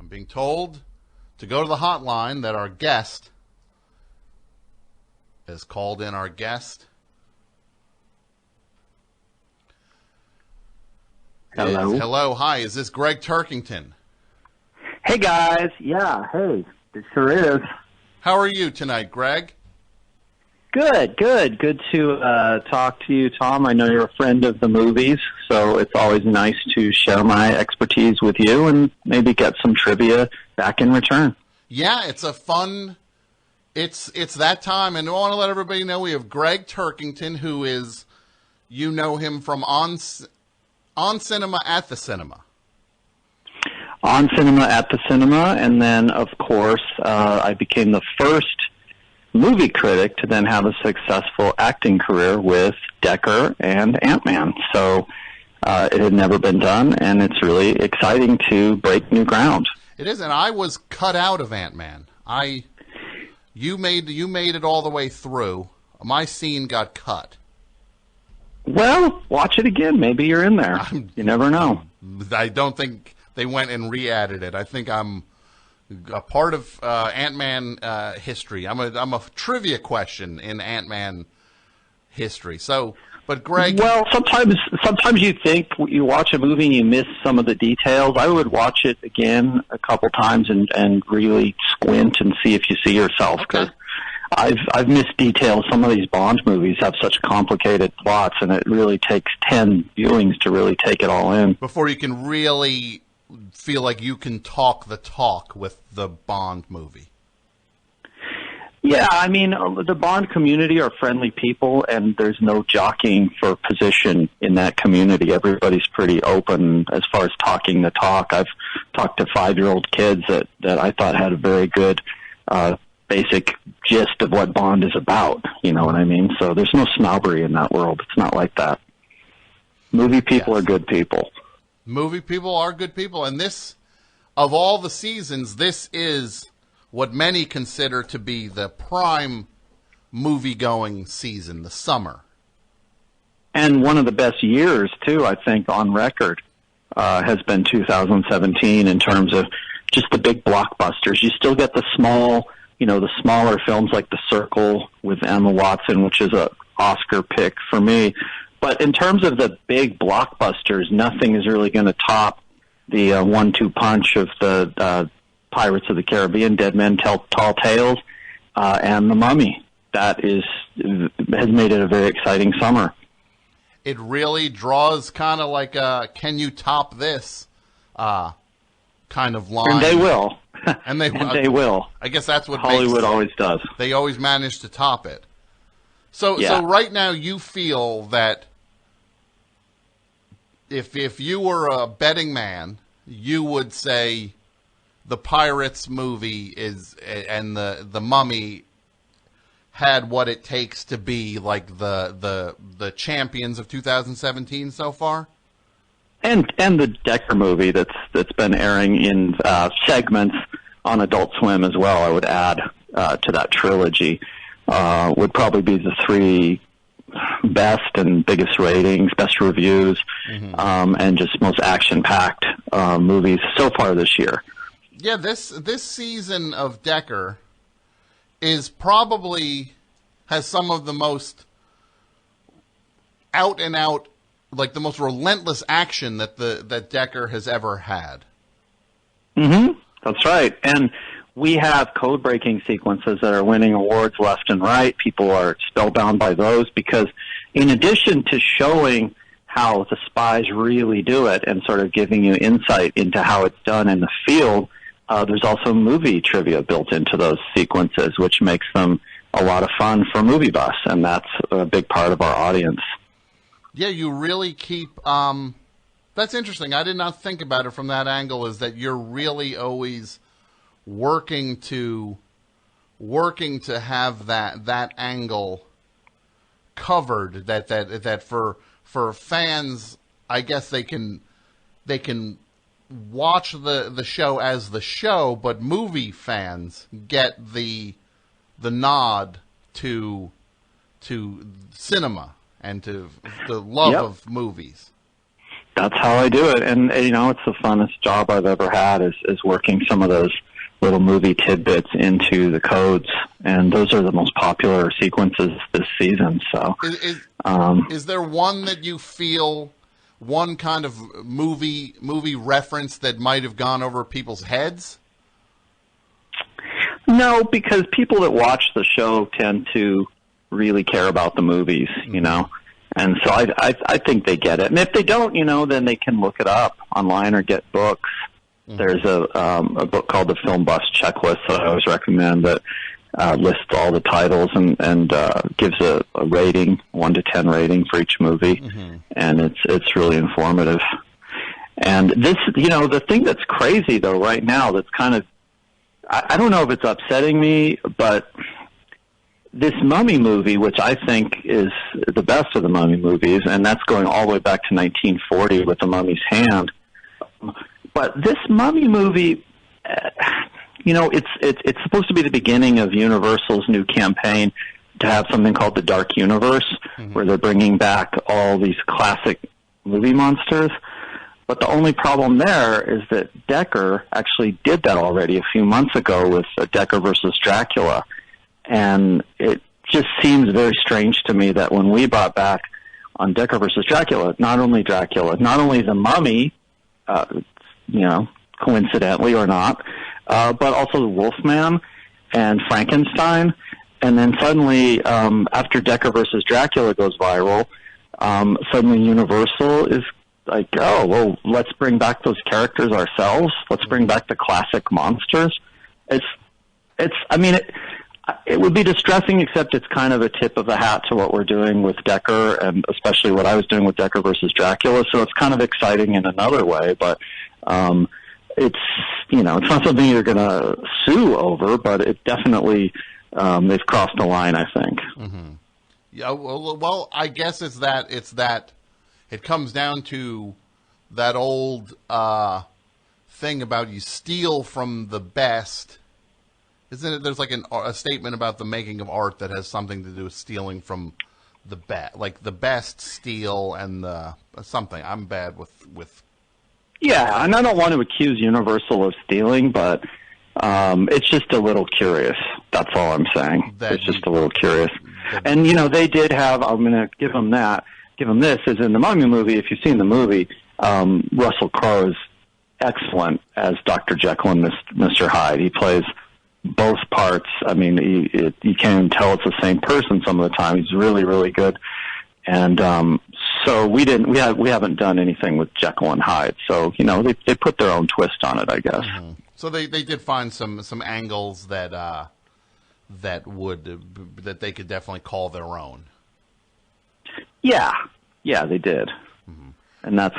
I'm being told to go to the hotline that our guest has called in. Our guest Hello. Hi, is this Gregg Turkington? Hey, guys. Yeah, hey. It sure is. How are you tonight, Greg? Good. Good to talk to you, Tom. I know you're a friend of the movies, so it's always nice to share my expertise with you and maybe get some trivia back in return. Yeah, it's a fun... It's that time, and I want to let everybody know we have Gregg Turkington, who is, you know him from On Cinema at the Cinema. On Cinema at the Cinema, and then, of course, I became the first movie critic to then have a successful acting career with Heidecker and Ant-Man. So it had never been done, and it's really exciting to break new ground. It is, and I was cut out of Ant-Man. You made it all the way through. My scene got cut. Well, watch it again. Maybe you're in there. You never know. I don't think they went and re-added it. I think I'm a part of Ant-Man history. I'm a trivia question in Ant-Man history. So, but Greg, well, sometimes you think you watch a movie and you miss some of the details. I would watch it again a couple times and really squint and see if you see yourself, because I've missed details. Some of these Bond movies have such complicated plots, and it really takes 10 viewings to really take it all in before you can really feel like you can talk the talk with the Bond movie. Yeah, I mean, the Bond community are friendly people, and there's no jockeying for position in that community. Everybody's pretty open as far as talking the talk. I've talked to 5-year-old kids that I thought had a very good basic gist of what Bond is about, you know what I mean? So there's no snobbery in that world. It's not like that. Movie people are good people. Movie people are good people, and this, of all the seasons, this is what many consider to be the prime movie-going season, the summer. And one of the best years, too, I think, on record, has been 2017 in terms of just the big blockbusters. You still get the smaller films like The Circle with Emma Watson, which is an Oscar pick for me. But in terms of the big blockbusters, nothing is really going to top the 1-2 punch of the Pirates of the Caribbean, Dead Men Tell Tall Tales, and The Mummy. That has made it a very exciting summer. It really draws kind of like a "can you top this" kind of line. And they will. And they will. I guess that's what Hollywood always does. They always manage to top it. So right now you feel that if you were a betting man, you would say the Pirates movie and the Mummy had what it takes to be like the champions of 2017 so far? And the Decker movie that's been airing in segments on Adult Swim as well, I would add to that trilogy, would probably be the 3 best and biggest ratings, best reviews, and just most action-packed movies so far this year. Yeah, this season of Decker is probably has some of the most out and out, like the most relentless action that Decker has ever had. That's right. And we have code-breaking sequences that are winning awards left and right. People are spellbound by those because in addition to showing how the spies really do it and sort of giving you insight into how it's done in the field, there's also movie trivia built into those sequences, which makes them a lot of fun for Movie Bus, and that's a big part of our audience. Yeah, you really keep... that's interesting. I did not think about it from that angle, is that you're really always working to have that angle covered, that for fans, I guess they can watch the show as the show, but movie fans get the nod to cinema and to the love of movies. that's how I do it. And it's the funnest job I've ever had is working some of those little movie tidbits into the codes, and those are the most popular sequences this season. So, is there one that you feel, one kind of movie reference that might have gone over people's heads? No, because people that watch the show tend to really care about the movies, and so I think they get it. And if they don't, then they can look it up online or get books. There's a book called The Film Buff's Checklist that I always recommend that lists all the titles and gives a rating, 1 to 10 rating for each movie, and it's really informative. And this, the thing that's crazy though right now, that's kind of, I don't know if it's upsetting me, but this Mummy movie, which I think is the best of the Mummy movies, and that's going all the way back to 1940 with The Mummy's Hand. But this Mummy movie, it's supposed to be the beginning of Universal's new campaign to have something called the Dark Universe, where they're bringing back all these classic movie monsters. But the only problem there is that Decker actually did that already a few months ago with Decker versus Dracula. And it just seems very strange to me that when we brought back on Decker versus Dracula, not only the Mummy, coincidentally or not, but also the Wolfman and Frankenstein. And then suddenly, after Decker versus Dracula goes viral, suddenly Universal is like, oh, well, let's bring back those characters ourselves. Let's bring back the classic monsters. It would be distressing, except it's kind of a tip of the hat to what we're doing with Decker, and especially what I was doing with Decker versus Dracula. So it's kind of exciting in another way, but it's not something you're going to sue over, but it definitely they've crossed the line, I think. Yeah, well, I guess it's that it comes down to that old thing about you steal from the best. Isn't it? There's like a statement about the making of art that has something to do with stealing from the best, like the best steal and the something. I'm bad with. Yeah, and I don't want to accuse Universal of stealing, but it's just a little curious. That's all I'm saying. It's just a little curious. And they did have. I'm going to give them that. Give them this. Is in the Mummy movie. If you've seen the movie, Russell Crowe is excellent as Dr. Jekyll and Mr. Hyde. He plays both parts. I mean, you can't even tell it's the same person some of the time. He's really, really good. And so we haven't done anything with Jekyll and Hyde. So they put their own twist on it, I guess. So they did find some angles that they could definitely call their own. Yeah, they did, and that's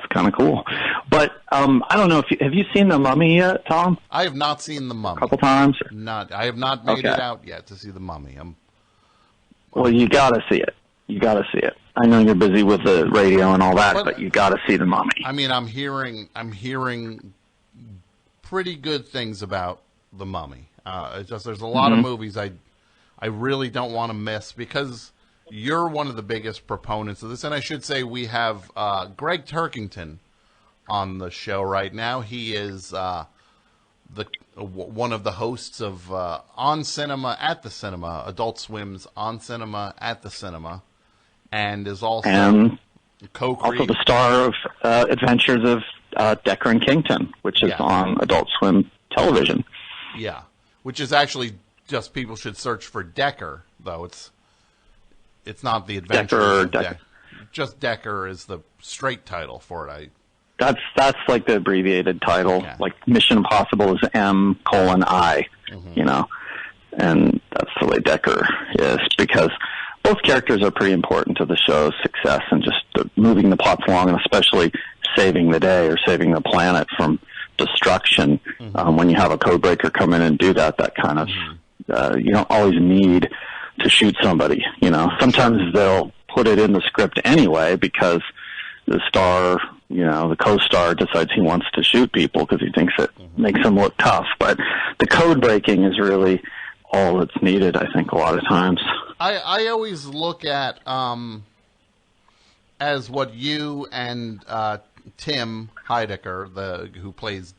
kind of cool. But I don't know have you seen The Mummy yet, Tom? I have not seen The Mummy. A couple times? I have not made it out yet to see The Mummy. Well, you got to see it. You got to see it. I know you're busy with the radio and all that, but you got to see The Mummy. I mean, I'm hearing pretty good things about The Mummy. It's just there's a lot of movies I really don't want to miss because you're one of the biggest proponents of this, and I should say we have Gregg Turkington on the show right now. He is one of the hosts of On Cinema at the Cinema, Adult Swim's On Cinema at the Cinema, and is also co-creator. Also the star of Adventures of Heidecker and Kington, which is on Adult Swim television. Yeah, which is actually just people should search for Decker, though it's not the Adventures. Decker. Just Decker is the straight title for it. That's like the abbreviated title. Yeah. Like Mission Impossible is M:I, and that's the way Decker is, because both characters are pretty important to the show's success and just moving the plots along, and especially saving the day or saving the planet from destruction. When you have a codebreaker come in and do that kind of, you don't always need to shoot somebody. Sometimes they'll put it in the script anyway because the star, the co-star decides he wants to shoot people because he thinks it makes them look tough. But the code breaking is really all that's needed, I think, a lot of times. I always look at as what you and Tim Heidecker, who plays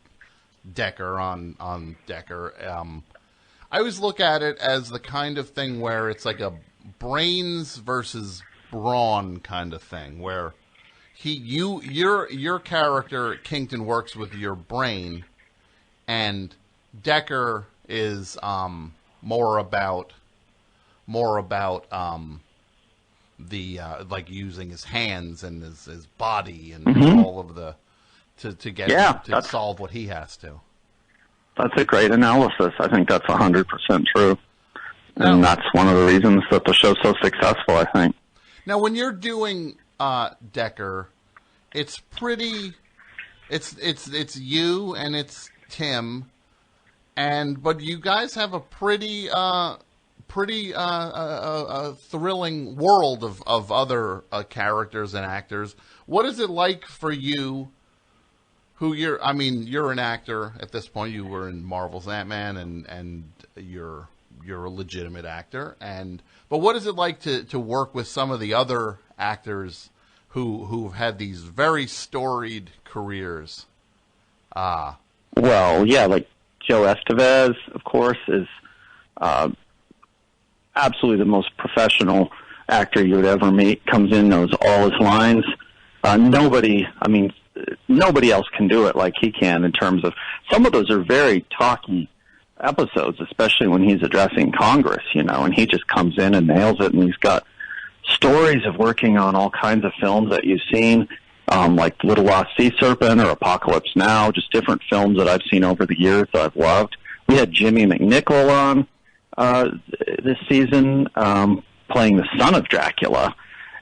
Decker on Decker, I always look at it as the kind of thing where it's like a brains versus brawn kind of thing, where your character Kington works with your brain, and Decker is more about the like using his hands and his body and all of the to solve what he has to. That's a great analysis. I think that's 100% true. And that's one of the reasons that the show's so successful, I think. Now, when you're doing Decker, it's you and it's Tim, but you guys have a pretty thrilling world of other characters and actors. What is it like for you? You're an actor at this point. You were in Marvel's Ant-Man, and you're a legitimate actor. But what is it like to work with some of the other actors who've had these very storied careers? Well, yeah, like Joe Estevez, of course, is absolutely the most professional actor you would ever meet. Comes in, knows all his lines. Nobody else can do it like he can in terms of, some of those are very talky episodes, especially when he's addressing Congress, and he just comes in and nails it, and he's got stories of working on all kinds of films that you've seen, like Little Lost Sea Serpent or Apocalypse Now, just different films that I've seen over the years that I've loved. We had Jimmy McNichol on this season, playing the son of Dracula,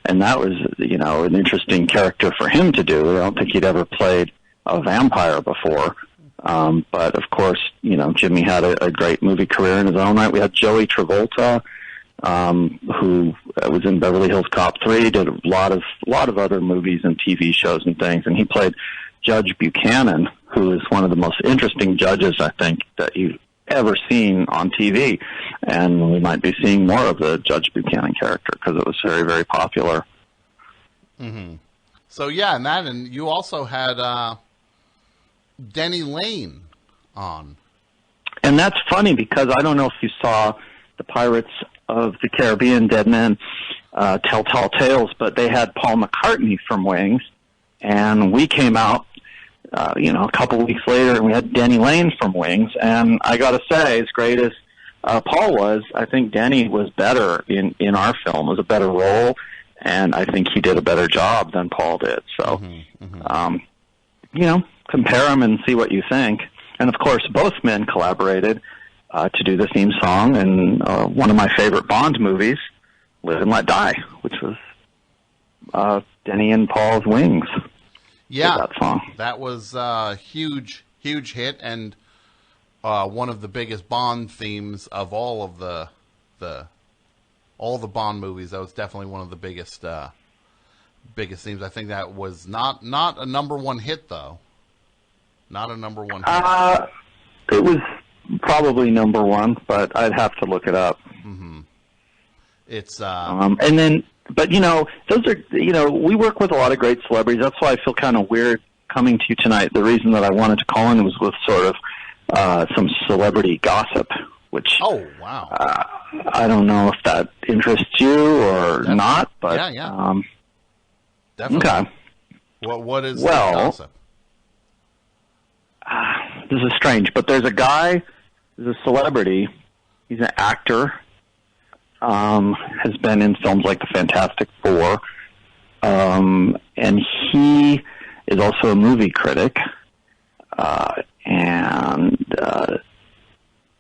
and that was, an interesting character for him to do. I don't think he'd ever played a vampire before. But of course, Jimmy had a great movie career in his own right. We had Joey Travolta, who was in Beverly Hills Cop 3, did a lot of other movies and TV shows and things, and he played Judge Buchanan, who is one of the most interesting judges, I think, that you've ever seen on TV. And we might be seeing more of the Judge Buchanan character because it was very, very popular. Mm-hmm. So yeah, and you also had Denny Lane on. And that's funny because I don't know if you saw the Pirates of the Caribbean Dead Men Tell Tall Tales, but they had Paul McCartney from Wings, and we came out a couple of weeks later, and we had Denny Lane from Wings. And I got to say, as great as Paul was, I think Denny was better in our film. It was a better role, and I think he did a better job than Paul did. So, compare them and see what you think. And, of course, both men collaborated to do the theme song in one of my favorite Bond movies, Live and Let Die, which was Denny and Paul's Wings. Yeah, that song. That was a huge hit, and one of the biggest Bond themes of all of the Bond movies. That was definitely one of the biggest themes. I think that was not a number one hit, though. Not a number one hit. It was probably number one, but I'd have to look it up. Mm-hmm. It's and then. But, those are, we work with a lot of great celebrities. That's why I feel kind of weird coming to you tonight. The reason that I wanted to call in was with sort of some celebrity gossip, which... Oh, wow. I don't know if that interests you or not, but... Yeah. Definitely. Okay. What is the gossip? This is strange, but there's a guy, there's a celebrity, he's an actor, has been in films like The Fantastic Four, and he is also a movie critic,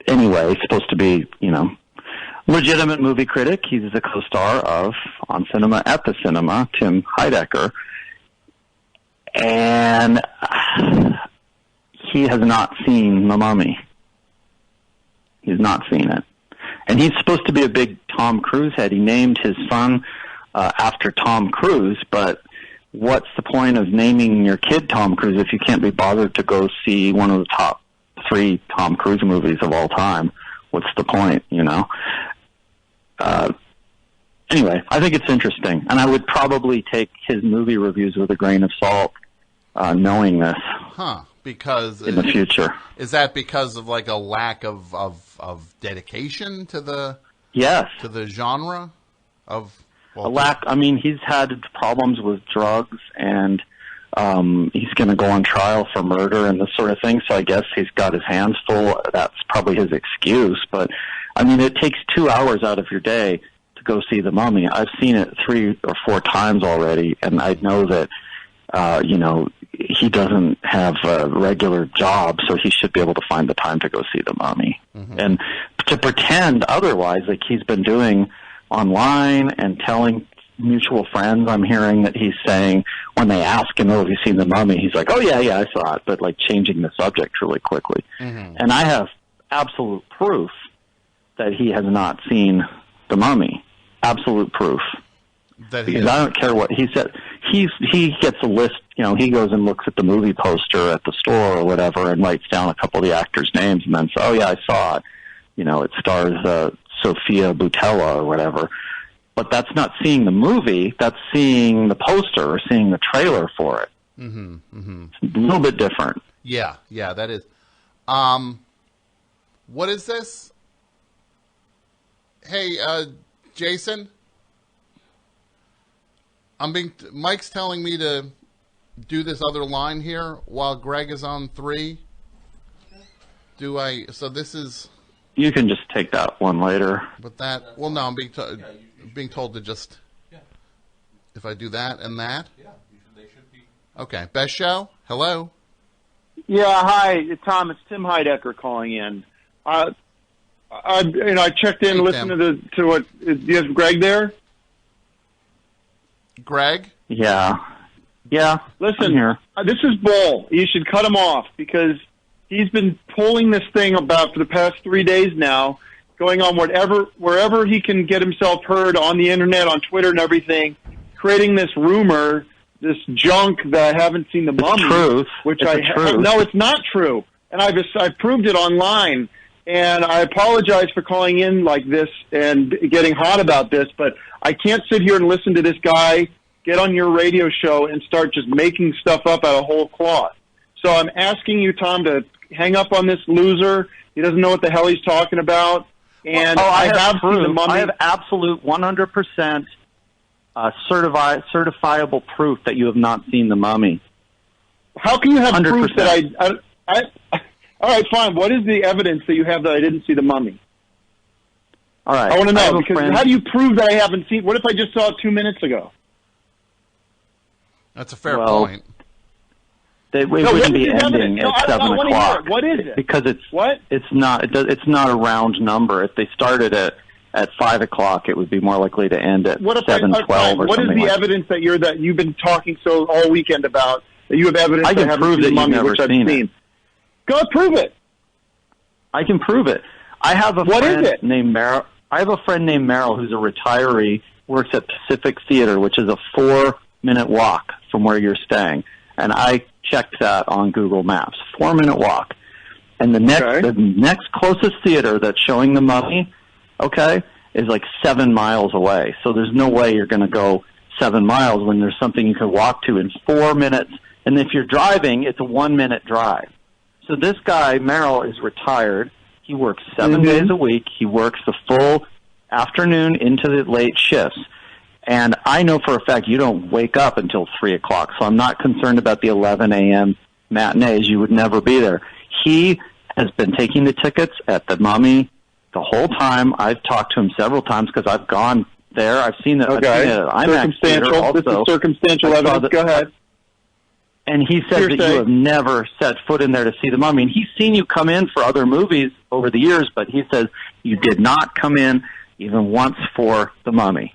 anyway, he's supposed to be, legitimate movie critic. He's the co-star of On Cinema at the Cinema, Tim Heidecker, and he has not seen The Mummy. He's not seen it. And he's supposed to be a big Tom Cruise head. He named his son after Tom Cruise, but what's the point of naming your kid Tom Cruise if you can't be bothered to go see one of the top 3 Tom Cruise movies of all time? What's the point, anyway, I think it's interesting, and I would probably take his movie reviews with a grain of salt, knowing this. Huh? Because in the future, is that because of like a lack of dedication to the to the genre of a lack? I mean, he's had problems with drugs, and he's going to go on trial for murder and this sort of thing. So I guess he's got his hands full. That's probably his excuse. But I mean, it takes 2 hours out of your day to go see The Mummy. I've seen it 3 or 4 times already, and I know that he doesn't have a regular job, so he should be able to find the time to go see The Mummy. Mm-hmm. And to pretend otherwise, like he's been doing online and telling mutual friends, I'm hearing that he's saying when they ask him, have you seen The Mummy? He's like, oh, yeah, I saw it, but like changing the subject really quickly. Mm-hmm. And I have absolute proof that he has not seen The Mummy. Absolute proof. Because I don't care what he said. He gets a list, he goes and looks at the movie poster at the store or whatever and writes down a couple of the actors' names and then says, oh, yeah, I saw it. It stars Sophia Boutella or whatever. But that's not seeing the movie. That's seeing the poster or seeing the trailer for it. Mm-hmm, mm-hmm. It's a little bit different. Yeah, that is. What is this? Hey, Jason? Mike's telling me to do this other line here while Greg is on 3. So this is... You can just take that one later. But that... Well, no, I'm being told to just... Yeah. If I do that and that? Yeah, they should be... Okay. Best show? Hello? Yeah, hi, Tom. It's Tim Heidecker calling in. I checked in, listened to what... Do you have Greg there? Greg? Yeah. Listen, this is bull. You should cut him off because he's been pulling this thing about for the past 3 days now, going on wherever he can get himself heard on the internet, on Twitter and everything, creating this rumor, this junk that I haven't seen The Mummy. Truth. No, it's not true. And I've proved it online. And I apologize for calling in like this and getting hot about this, but I can't sit here and listen to this guy get on your radio show and start just making stuff up out of whole cloth. So I'm asking you, Tom, to hang up on this loser. He doesn't know what the hell he's talking about. And I have seen The Mummy. I have absolute 100% certifiable proof that you have not seen The Mummy. How can you have 100%. Proof that I all right, fine. What is the evidence that you have that I didn't see The Mummy? All right. I want to know, because how do you prove that I haven't seen... What if I just saw it 2 minutes ago? That's a fair point. It wouldn't be ending at 7 o'clock. What is it? Because it's not a round number. If they started at 5 o'clock, it would be more likely to end at 7:12 or something like that. What is the evidence that you've been talking so all weekend about, that you have evidence that I haven't seen The Mummy, which I've seen? Go prove it. I can prove it. I have a friend named Merrill. I have a friend named Merrill who's a retiree, works at Pacific Theater, which is a 4-minute walk from where you're staying. And I checked that on Google Maps. 4-minute walk. And the next closest theater that's showing The Mummy, is like 7 miles away. So there's no way you're going to go 7 miles when there's something you can walk to in 4 minutes. And if you're driving, it's a 1-minute drive. So this guy, Merrill, is retired. He works 7 days a week. He works the full afternoon into the late shifts. And I know for a fact you don't wake up until 3 o'clock, so I'm not concerned about the 11 a.m. matinees. You would never be there. He has been taking the tickets at The Mummy the whole time. I've talked to him several times because I've gone there. I've seen it. I've seen it at IMAX Theater also. This is circumstantial evidence. Go ahead. And he said that you have never set foot in there to see The Mummy. And he's seen you come in for other movies over the years, but he says you did not come in even once for The Mummy.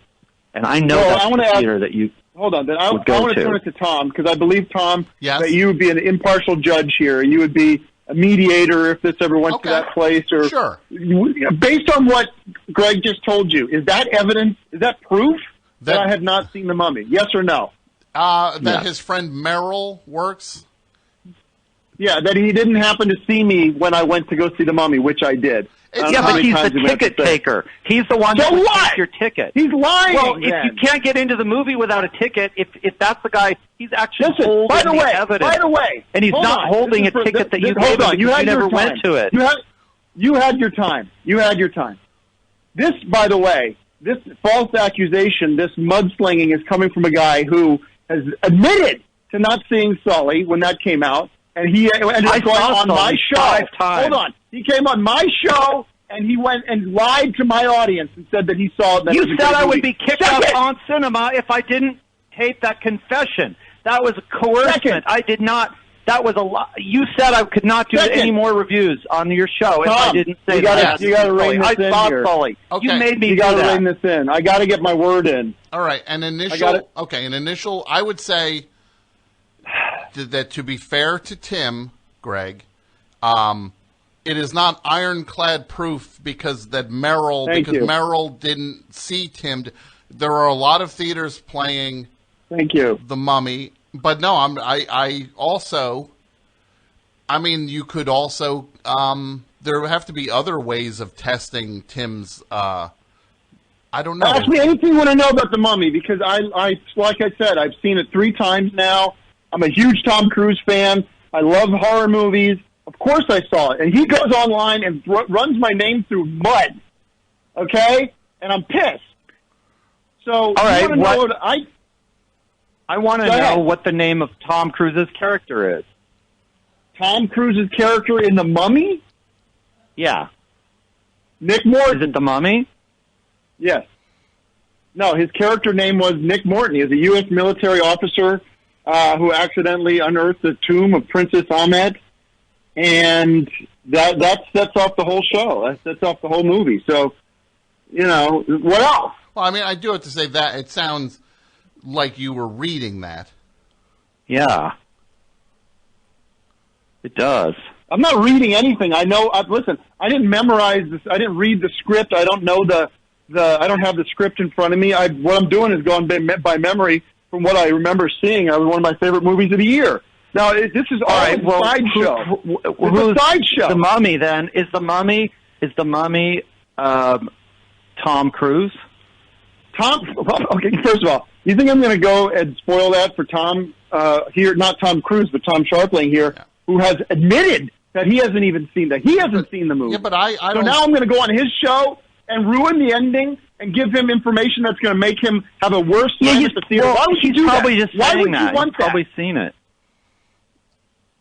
And I know that's the theater that you Hold on. Then I want to turn it to Tom, because I believe, Tom, that you would be an impartial judge here, and you would be a mediator if this ever went to that place. Or based on what Greg just told you, is that evidence, is that proof that I have not seen The Mummy? Yes or no? That his friend Merrill works? Yeah, that he didn't happen to see me when I went to go see The Mummy, which I did. Yeah, but he's the ticket taker. He's the one that takes your ticket. He's lying. Well, if you can't get into the movie without a ticket, if that's the guy, he's actually holding the evidence. By the way, and he's not holding a ticket that you gave him because you never went to it. You had your time. You had your time. This, by the way, this false accusation, this mudslinging is coming from a guy who has admitted to not seeing Sully when that came out. And he ended up going on my show. 5 times. Hold on. He came on my show, and he went and lied to my audience and said that he saw that. You said I would be kicked off on cinema if I didn't tape that confession. That was coercion. I did not. That was a lie. You said I could not do any more reviews on your show if I didn't say that. You got to rein this in here. I saw Sully. Okay. You made me do that. You got to that. rein this in. I got to get my word in. All right. An initial, I would say that to be fair to Tim, Greg, it is not ironclad proof because Merrill didn't see Tim. There are a lot of theaters playing The Mummy, but no, I also, I mean, you could also, there would have to be other ways of testing Tim's, I don't know. Ask me anything you want to know about The Mummy, because I like I said, I've seen it 3 times now. I'm a huge Tom Cruise fan. I love horror movies. Of course I saw it. And he goes online and runs my name through mud. Okay? And I'm pissed. So, all right, I want to know what the name of Tom Cruise's character is. Tom Cruise's character in The Mummy? Yeah. Nick Morton. Is it The Mummy? Yes. No, his character name was Nick Morton. He was a U.S. military officer who accidentally unearthed the tomb of Princess Ahmed. And that sets off the whole show. That sets off the whole movie. So, you know, what else? Well, I mean, I do have to say that it sounds like you were reading that. Yeah. It does. I'm not reading anything. I know. Listen, I didn't memorize this. I didn't read the script. I don't know I don't have the script in front of me. What I'm doing is going by memory from what I remember seeing. It was one of my favorite movies of the year. Now, this is all right. Sideshow. It's a sideshow. The Mummy, then, is the Mummy Tom Cruise? Okay, first of all, you think I'm going to go and spoil that for Tom here? Not Tom Cruise, but Tom Scharpling here, who has admitted that he hasn't even seen that. He hasn't seen the movie. Yeah, but I so now I'm going to go on his show and ruin the ending and give him information that's going to make him have a worse time at the theater. Why would you do that? Why would you want that? Probably seen it.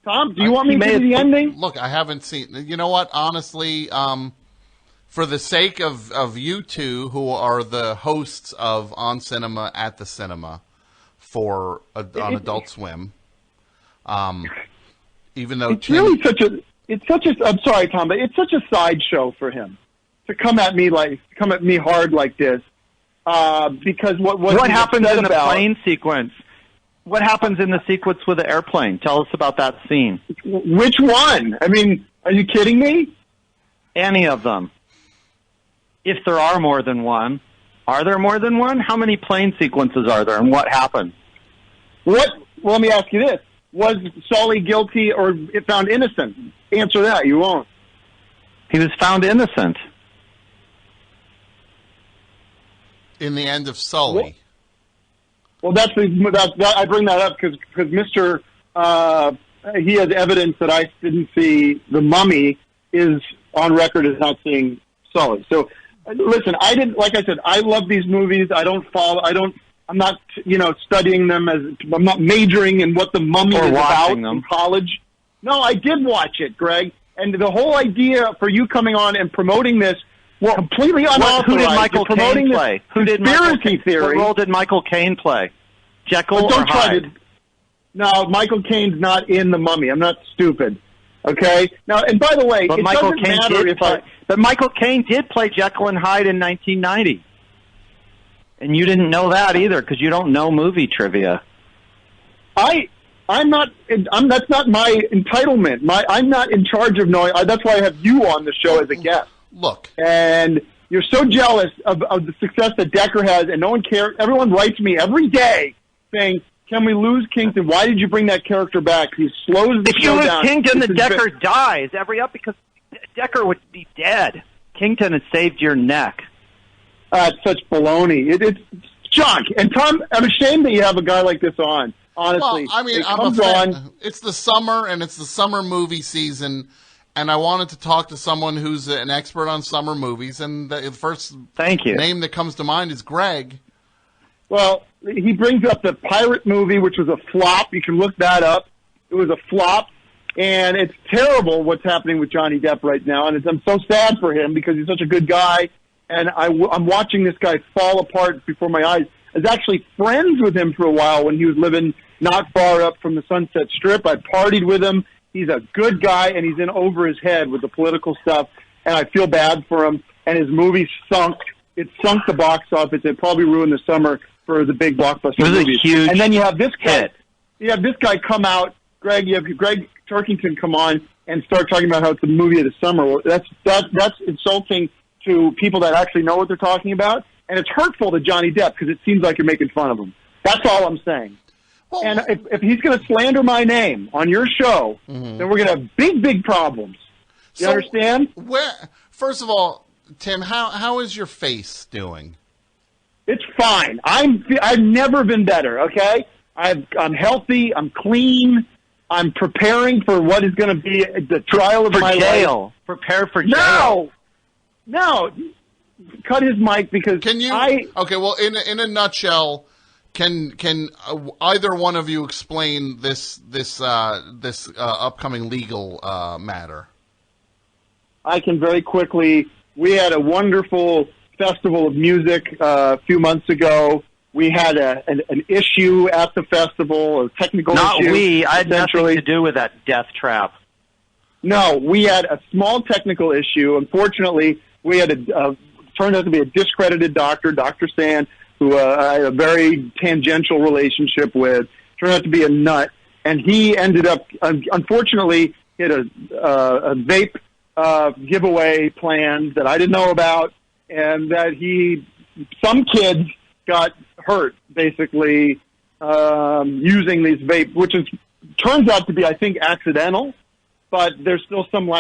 Tom, do you want me to see the ending? Look, I haven't seen. You know what? Honestly, for the sake of you two, who are the hosts of On Cinema at the Cinema on Adult Swim, even though it's really I'm sorry, Tom, but it's such a sideshow for him to come at me hard like this. Because what happens in the plane sequence? What happens in the sequence with the airplane? Tell us about that scene. Which one? I mean, are you kidding me? Any of them. If there are more than one. Are there more than one? How many plane sequences are there, and what happened? Well, let me ask you this. Was Sully guilty or found innocent? Answer that. You won't. He was found innocent. In the end of Sully. Well, I bring that up because Mr. He has evidence that I didn't see The Mummy is on record as not seeing Sully. So, listen, like I said, I love these movies. I'm not, studying them I'm not majoring in what The Mummy is about in college. No, I did watch it, Greg. And the whole idea for you coming on and promoting this, completely unauthorized. Who did Michael Caine play? Conspiracy theory. What role did Michael Caine play? Jekyll or Hyde? No, Michael Caine's not in The Mummy. I'm not stupid. Okay? Now, and by the way, but Michael Caine did play Jekyll and Hyde in 1990. And you didn't know that either because you don't know movie trivia. I'm not. That's not my entitlement. I'm not in charge of knowing. That's why I have you on the show as a guest. Look, and you're so jealous of the success that Decker has, and no one cares. Everyone writes me every day saying, "Can we lose Kington? Why did you bring that character back? He slows the show down." If you lose Kington, then Decker dies every up because Decker would be dead. Kington has saved your neck. It's such baloney. It's junk. And Tom, I'm ashamed that you have a guy like this on. Honestly, well, I mean, it's the summer, and it's the summer movie season, and I wanted to talk to someone who's an expert on summer movies, and the first name that comes to mind is Greg. Well, he brings up the pirate movie, which was a flop. You can look that up. It was a flop, and it's terrible what's happening with Johnny Depp right now, and I'm so sad for him because he's such a good guy, and I'm watching this guy fall apart before my eyes. I was actually friends with him for a while when he was living not far up from the Sunset Strip. I partied with him. He's a good guy, and he's in over his head with the political stuff, and I feel bad for him. And his movie sunk. It sunk the box office. It probably ruined the summer for the big blockbuster movies. And then you have this guy. You have this guy come out, Greg. You have Gregg Turkington come on and start talking about how it's the movie of the summer. Well, that's insulting to people that actually know what they're talking about, and it's hurtful to Johnny Depp because it seems like you're making fun of him. That's all I'm saying. Well, and if he's going to slander my name on your show, then we're going to have big problems. You understand? First of all, Tim, how is your face doing? It's fine. I've never been better. Okay, I'm healthy. I'm clean. I'm preparing for what is going to be the trial of my life. Prepare for jail. No. Cut his mic because Okay, well, in a nutshell. Can either one of you explain this upcoming legal matter? I can very quickly. We had a wonderful festival of music a few months ago. We had an issue at the festival, a technical issue. Not we. I had nothing to do with that death trap. No, we had a small technical issue. Unfortunately, we had turned out to be a discredited doctor, Dr. Sand, who I had a very tangential relationship with, turned out to be a nut, and he ended up, unfortunately, he had a vape giveaway planned that I didn't know about, and that some kids got hurt, basically, using these vape, which turns out to be, I think, accidental, but there's still some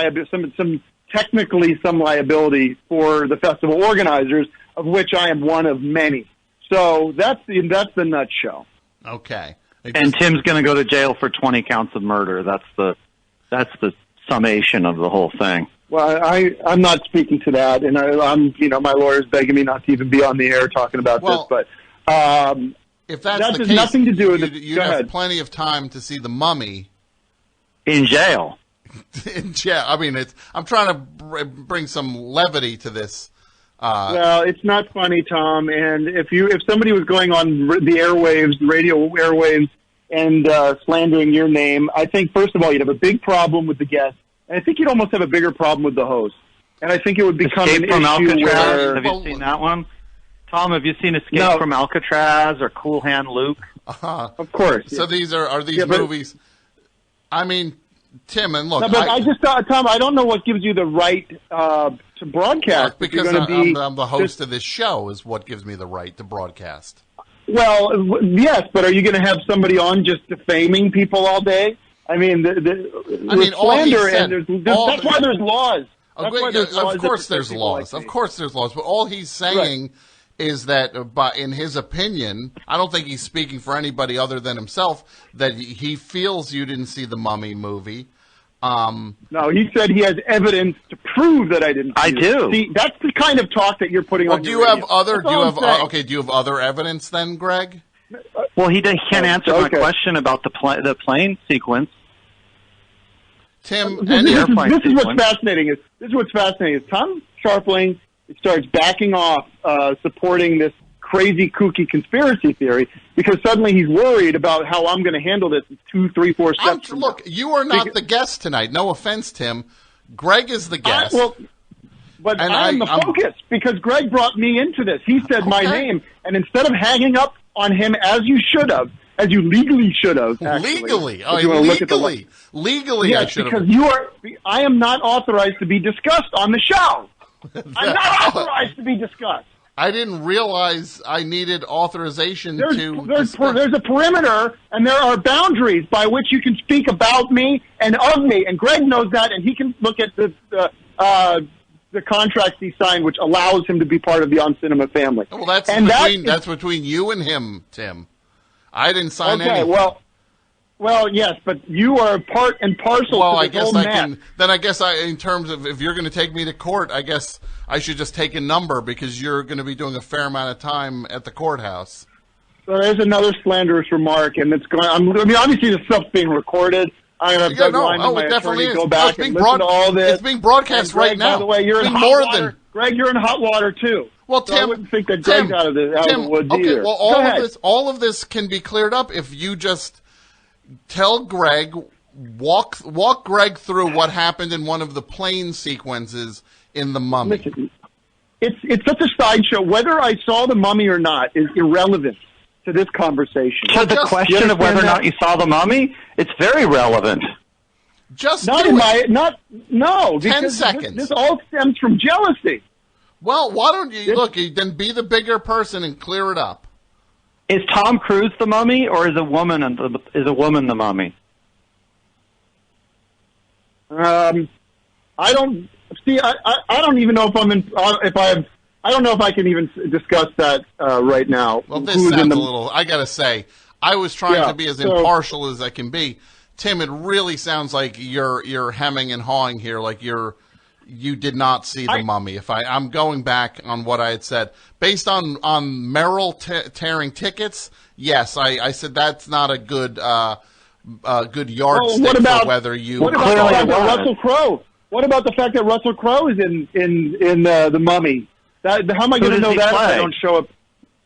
technically some liability for the festival organizers, of which I am one of many. So that's the nutshell. Okay. And Tim's going to go to jail for 20 counts of murder. That's the summation of the whole thing. Well, I'm not speaking to that, and I'm my lawyer's begging me not to even be on the air talking about this. But if that's the has case, nothing to do with it. You have plenty of time to see the Mummy in jail. In jail. I mean, I'm trying to bring some levity to this. Well, it's not funny, Tom. And if somebody was going on the airwaves, the radio airwaves, and slandering your name, I think first of all you'd have a big problem with the guest, and I think you'd almost have a bigger problem with the host. And I think it would become Escape an from issue Alcatraz. Have you seen that one, Tom? Have you seen Escape from Alcatraz or Cool Hand Luke? Of course. So these are these movies. I mean, Tim, and look. No, but I just thought, Tom, I don't know what gives you the right to broadcast. Because I'm the host of this show is what gives me the right to broadcast. Well, yes, but are you going to have somebody on just defaming people all day? I mean, slander, and that's why there's laws. Of course there's laws. Of course there's laws. But all he's saying is that, in his opinion, I don't think he's speaking for anybody other than himself, that he feels you didn't see the Mummy movie. No, he said he has evidence to prove that I didn't. I do. See, that's the kind of talk that you're putting on. Do you have other? Do you have other evidence then, Greg? Well, he can't answer my question about the plane sequence. Tim, this is what's fascinating. This is what's fascinating is Tom Scharpling starts backing off, supporting this crazy, kooky conspiracy theory because suddenly he's worried about how I'm going to handle this 2, 3, 4 steps. Look, you are not the guest tonight. No offense, Tim. Greg is the guest. But I'm the focus because Greg brought me into this. He said my name, and instead of hanging up on him as you should have, as you legally should have, legally, legally, yes, I should have. Because I am not authorized to be discussed on the show. I'm not authorized to be discussed. I didn't realize I needed authorization there's a perimeter, and there are boundaries by which you can speak about me and of me. And Greg knows that, and he can look at the the contract he signed, which allows him to be part of the On Cinema family. Well, that's between you and him, Tim. I didn't sign anything. Okay, well, yes, but you are part and parcel to this whole mess. Then I guess in terms of if you're going to take me to court, I guess I should just take a number because you're going to be doing a fair amount of time at the courthouse. So there's another slanderous remark, and it's going. Obviously, this stuff's being recorded. I'm going to it definitely is. Go back and listen to all this. It's being broadcast Greg, right now. By the way, you're in hot water. Greg, you're in hot water too. Well, Tim, I wouldn't think that Greg's out of the woods either. Well, all of this can be cleared up if you just tell Greg, walk Greg through what happened in one of the plane sequences in The Mummy. Listen, it's such a sideshow. Whether I saw The Mummy or not is irrelevant to this conversation. To the question of whether or not you saw The Mummy, it's very relevant. Because 10 seconds. This all stems from jealousy. Well, why don't you then be the bigger person and clear it up? Is Tom Cruise the Mummy, or is a woman the Mummy? I don't see. I don't even know if I'm in. I don't know if I can even discuss that right now. Well, this sounds a little. I gotta say, I was trying to be as impartial as I can be. Tim, it really sounds like you're hemming and hawing here, like you did not see The Mummy. I'm going back on what I had said. Based on Merrill tearing tickets, yes, I said that's not a good yardstick for whether you... What about the fact that Russell Crowe? What about the fact that Russell Crowe is in The Mummy? How am I going to know that if I don't show up?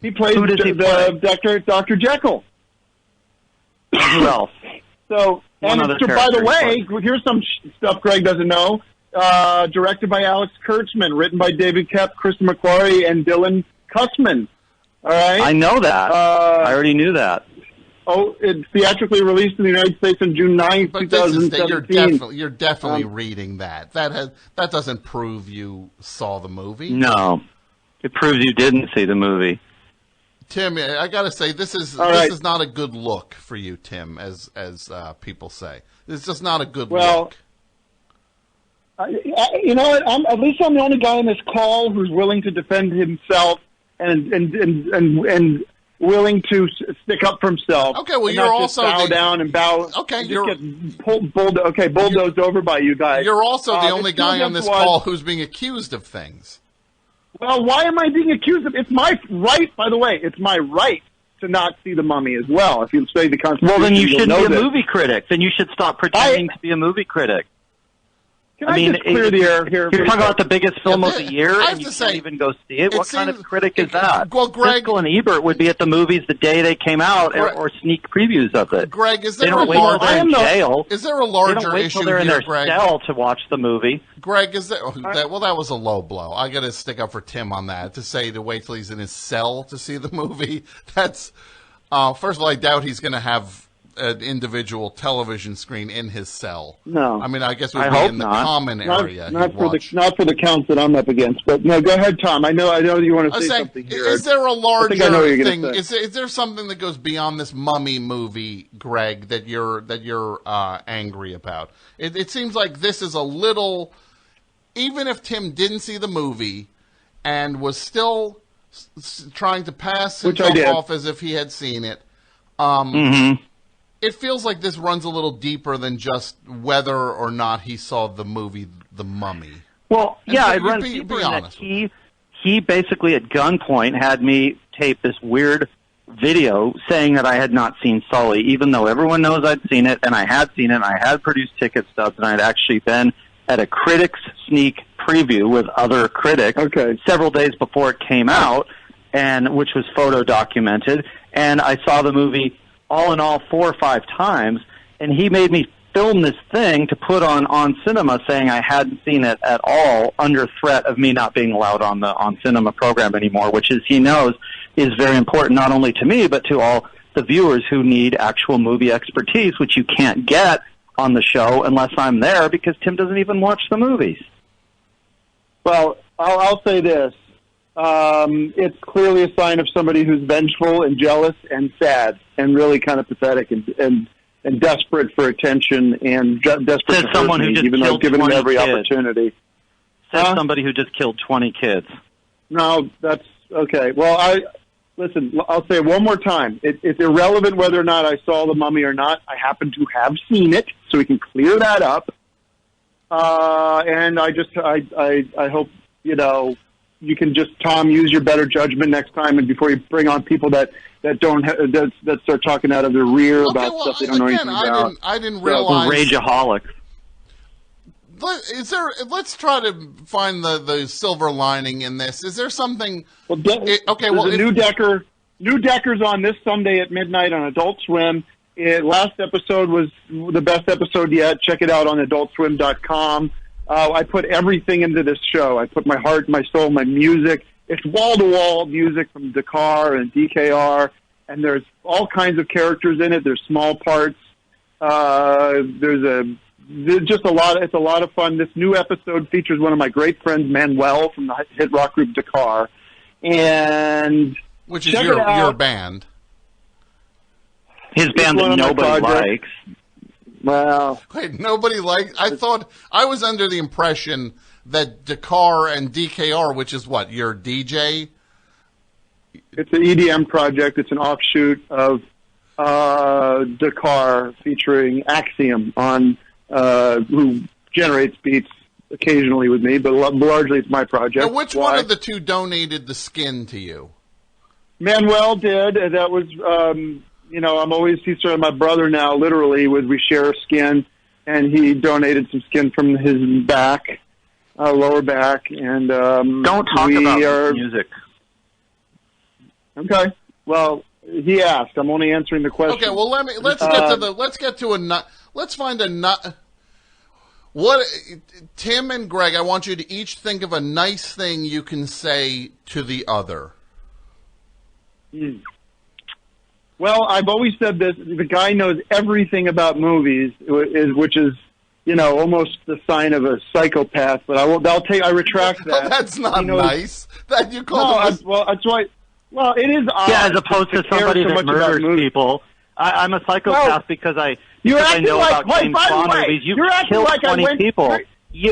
He plays Dr. Jekyll. Who else? So, by the way, here's some stuff Greg doesn't know. Directed by Alex Kurtzman, written by David Koepp, Kristen McQuarrie, and Dylan Kussman. All right, I know that. I already knew that. Oh, it's theatrically released in the United States on June 9th, 2017. You're definitely reading that. That doesn't prove you saw the movie. No, it proves you didn't see the movie. Tim, I got to say this is not a good look for you, Tim, as people say. It's just not a good look. You know what? At least I'm the only guy on this call who's willing to defend himself and willing to stick up for himself. Okay, well, you're also bow down and bow. Okay, get bulldozed over by you guys. You're also the only guy on this call who's being accused of things. Well, why am I being accused of? It's my right, by the way. It's my right to not see The Mummy as well. If you study the Constitution, well, then you shouldn't be a movie critic. Then you should stop pretending to be a movie critic. I mean, just clear the air here? You're talking about the biggest film of the year, and you can't even go see it? What kind of critic is that? Well, Greg... Siskel and Ebert would be at the movies the day they came out, or sneak previews of it. Greg, is there they don't wait till they're in jail. Is there a larger issue here, Greg? They don't wait till they're in their cell to watch the movie. Greg, is there... Well, that was a low blow. I got to stick up for Tim on that, to wait till he's in his cell to see the movie. That's... first of all, I doubt he's going to have an individual television screen in his cell. No. I mean, I guess it would be in the common area. Not for the counts that I'm up against. But no, go ahead, Tom. I know you want to say something here. Is there a larger thing? Is there something that goes beyond this Mummy movie, Greg, that you're angry about? It seems like this is a little. Even if Tim didn't see the movie and was still trying to pass himself off as if he had seen it. It feels like this runs a little deeper than just whether or not he saw the movie The Mummy. Well, yeah, it runs deeper in that he basically at gunpoint had me tape this weird video saying that I had not seen Sully, even though everyone knows I'd seen it, and I had seen it, and I had produced ticket stubs, and I'd actually been at a critics sneak preview with other critics several days before it came out, and which was photo documented, and I saw the movie all in all 4 or 5 times, and he made me film this thing to put on cinema saying I hadn't seen it at all under threat of me not being allowed on the on cinema program anymore, which is he knows is very important not only to me but to all the viewers who need actual movie expertise, which you can't get on the show unless I'm there because Tim doesn't even watch the movies. Well, I'll say this. It's clearly a sign of somebody who's vengeful and jealous and sad and really kind of pathetic and desperate for attention and desperate Says to someone hurt who me, just even though I've given him every opportunity. Says somebody who just killed 20 kids. No, that's okay. Well, listen. I'll say it one more time. It's irrelevant whether or not I saw The Mummy or not. I happen to have seen it, so we can clear that up. And I hope you can just, Tom, use your better judgment next time, and before you bring on people that start talking out of their rear about stuff they don't know anything about. I didn't realize. Rageaholics. Let's try to find the silver lining in this. Is there something? Well, new Decker's on this Sunday at midnight on Adult Swim. Last episode was the best episode yet. Check it out on AdultSwim.com. I put everything into this show. I put my heart, my soul, my music. It's wall-to-wall music from Dakar and DKR, and there's all kinds of characters in it. There's small parts. There's just it's a lot of fun. This new episode features one of my great friends, Manuel, from the hit rock group Dakar. And which is your band. His band that nobody likes. Well, wait, nobody likes. I was under the impression that Dakar and DKR, which is what, your DJ? It's an EDM project. It's an offshoot of Dakar, featuring Axiom on who generates beats occasionally with me, but largely it's my project. Now, which one of the two donated the skin to you? Manuel did. That was, he's sort of my brother now, literally, we share skin, and he donated some skin from his back, lower back, and don't talk about music. Okay. Well, he asked. I'm only answering the question. Okay. Well, let's find a nut. What, Tim and Greg, I want you to each think of a nice thing you can say to the other. Well, I've always said this: the guy knows everything about movies, which is, almost the sign of a psychopath. But I retract that. That's not nice. That you call him. Well, that's why. Well, it is odd. Yeah, as opposed to somebody that murders people. I'm a psychopath because I know about James Bond movies. You killed 20 people.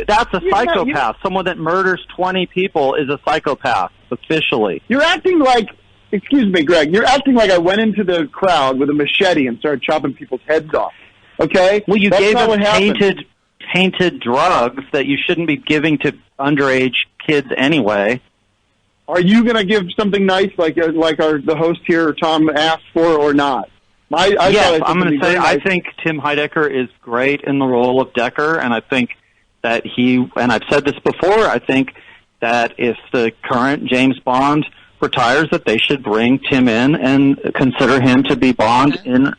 That's a psychopath. Someone that murders 20 people is a psychopath, officially. You're acting like, excuse me, Greg, you're acting like I went into the crowd with a machete and started chopping people's heads off. Okay? Well, you gave them tainted drugs that you shouldn't be giving to underage kids anyway. Are you going to give something nice like the host here, Tom, asked for, or not? Yes, I'm going to say I think Tim Heidecker is great in the role of Decker, and I think that and I've said this before, I think that if the current James Bond retires, that they should bring Tim in and consider him to be Bond in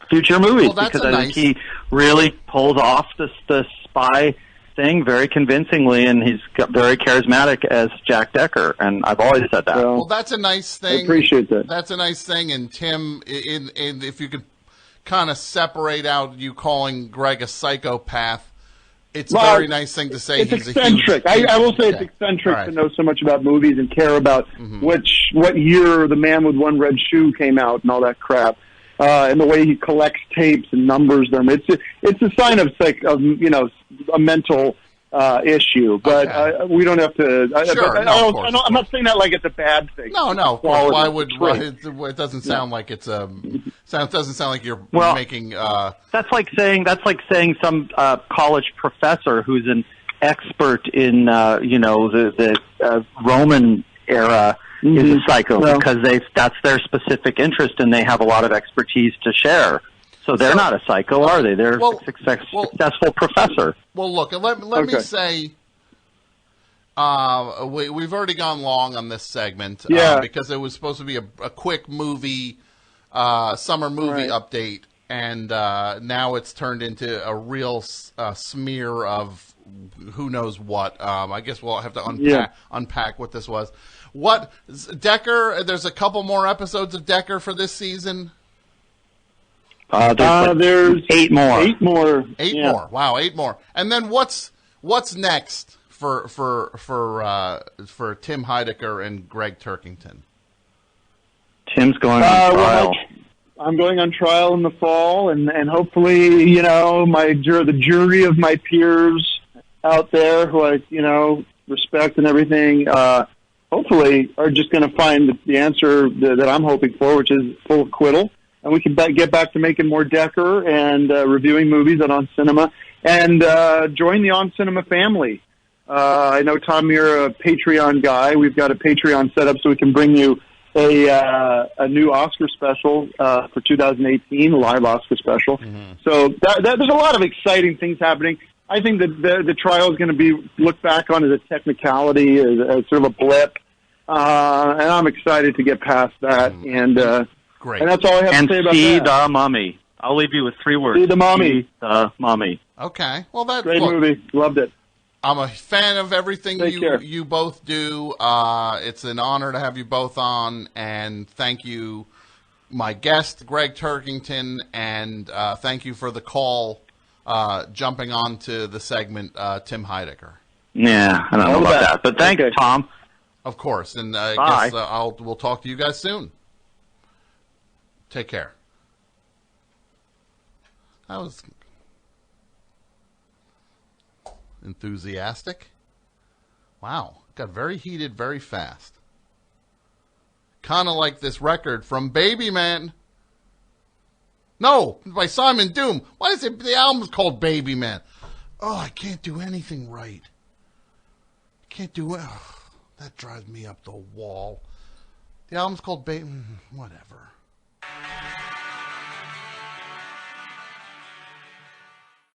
future movies, because I think he really pulls off the spy thing very convincingly, and he's very charismatic as Jack Decker, and I've always said that. Well, that's a nice thing. I appreciate that. That's a nice thing, and Tim, if you could kind of separate out you calling Greg a psychopath, it's a very nice thing to say. It's he's eccentric. I will say it's eccentric to know so much about movies and care about what year The Man with One Red Shoe came out and all that crap. And the way he collects tapes and numbers them, it's a sign of a mental issue. But we don't have to. I'm not saying that like it's a bad thing. No. Why would it doesn't sound like it's doesn't sound like you're making. That's like saying some college professor who's an expert in the Roman era is a psycho because that's their specific interest and they have a lot of expertise to share. So they're not a psycho, are they? They're a successful professor. Well, look, let me say, we've already gone long on this segment because it was supposed to be a quick movie, summer movie update, and now it's turned into a real smear of who knows what. I guess we'll have to unpack what this was. What, Decker, there's a couple more episodes of Decker for this season? There's 8 more. 8 more. 8 more. Wow, 8 more. And then what's next for Tim Heidecker and Gregg Turkington? Tim's going on trial. I'm going on trial in the fall, and hopefully, the jury of my peers out there who respect and everything, hopefully are just going to find the answer that I'm hoping for, which is full acquittal. And we can get back to making more Decker and reviewing movies on Cinema, and join the On Cinema family. I know, Tom, you're a Patreon guy. We've got a Patreon set up so we can bring you a new Oscar special for 2018, a live Oscar special. Mm-hmm. So there's a lot of exciting things happening. I think that the trial is going to be looked back on as a technicality, as sort of a blip, and I'm excited to get past that. And great. And that's all I have to say about that. And see the Mummy. I'll leave you with 3 words. See the Mummy. See the Mummy. Okay. Well, that's great movie. Loved it. I'm a fan of everything Take care. you both do. It's an honor to have you both on, and thank you, my guest, Gregg Turkington, and thank you for the call, jumping onto the segment, Tim Heidecker. Yeah, I don't know about that, but thanks, Tom. Of course, and I Bye. guess we'll talk to you guys soon. Take care. That was enthusiastic. Wow. Got very heated very fast. Kind of like this record from Baby Man. No, by Simon Doom. Why is it the album's called Baby Man? Oh, I can't do anything right. Can't do it. Oh, that drives me up the wall. The album's called Baby... Whatever.